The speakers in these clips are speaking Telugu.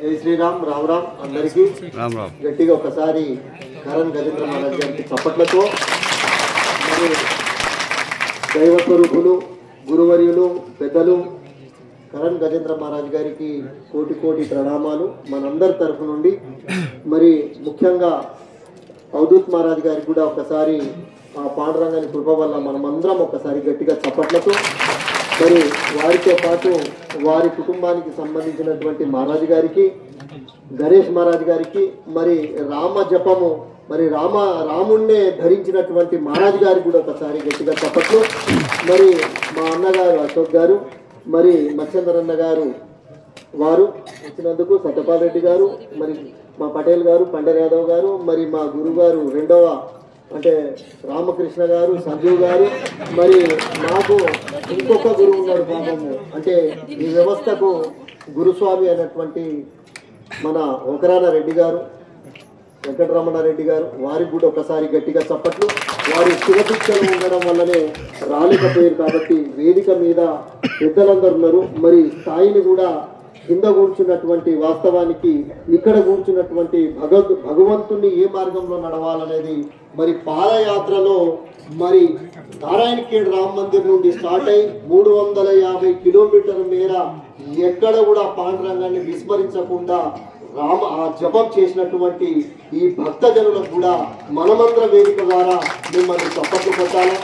జై శ్రీరామ్. రామ్ రామ్ అందరికీ. గట్టిగా ఒకసారి కరణ్ గజేంద్ర మహారాజ్ గారికి చప్పట్లతో మరి దైవ స్వరూపులు గురువర్యులు పెద్దలు కరణ్ గజేంద్ర మహారాజ్ గారికి కోటి కోటి ప్రణామాలు మనందరి తరఫు నుండి. మరి ముఖ్యంగా అవధూత్ మహారాజ్ గారికి కూడా ఒకసారి ఆ పాండురంగాని కృప వల్ల మనమందరం ఒకసారి గట్టిగా చప్పట్లతో మరి వారితో పాటు వారి కుటుంబానికి సంబంధించినటువంటి మహారాజ్ గారికి, గణేష్ మహారాజ్ గారికి, మరి రామ జపము మరి రాముణ్ణే ధరించినటువంటి మహారాజ్ గారికి కూడా ఒకసారి గట్టిగా చప్పట్లు. మరి మా అన్నగారు అశోక్ గారు, మరి మత్స్యందరన్న గారు వారు వచ్చినందుకు, సత్యపాల్ రెడ్డి గారు, మరి మా పటేల్ గారు, పండర్ యాదవ్ గారు, మరి మా గురువు గారు రెండవ అంటే రామకృష్ణ గారు, సంజీవ్ గారు, మరి నాకు ఇంకొక గురువు ఉన్నాడు పాపము, అంటే ఈ వ్యవస్థకు గురుస్వామి అయినటువంటి మన ఒకరాన రెడ్డి గారు, వెంకటరమణ రెడ్డి గారు, వారికి కూడా ఒకసారి గట్టిగా చప్పట్లు. వారి శివశిక్షలు ఉండడం వల్లనే రాలేకపోయారు కాబట్టి వేదిక మీద పెద్దలందరూ ఉన్నారు. మరి స్థాయిని కూడా కింద కూర్చున్నటువంటి వాస్తవానికి ఇక్కడ కూర్చున్నటువంటి భగవంతుణ్ణి ఏ మార్గంలో నడవాలనేది మరి పాదయాత్రలో మరి నారాయణఖేడ్ రామ్ మందిర్ నుండి స్టార్ట్ అయి 350 కిలోమీటర్ల మేర ఎక్కడ కూడా పాండురంగాన్ని విస్మరించకుండా ఆ జపం చేసినటువంటి ఈ భక్తజనులకు కూడా మనమంత్ర వేదిక ద్వారా మిమ్మల్ని చప్పట్లు కొట్టాలా.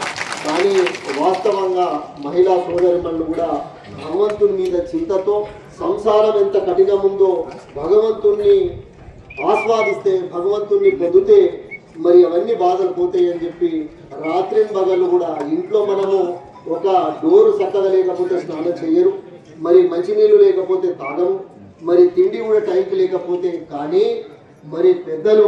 కానీ వాస్తవంగా మహిళా సోదరిమణులు కూడా భగవంతుని మీద చింతతో సంసారం ఎంత కఠినముందో భగవంతుణ్ణి ఆస్వాదిస్తే భగవంతుణ్ణి పొందితే మరి అవన్నీ బాధలు పోతాయి అని చెప్పి రాత్రిపగళ్ళు కూడా ఇంట్లో మనము ఒక డోరు చక్కగా లేకపోతే స్నానం చెయ్యరు, మరి మంచినీళ్ళు లేకపోతే తాగము, మరి తిండి కూడా టైంకి లేకపోతే కానీ మరి పెద్దలు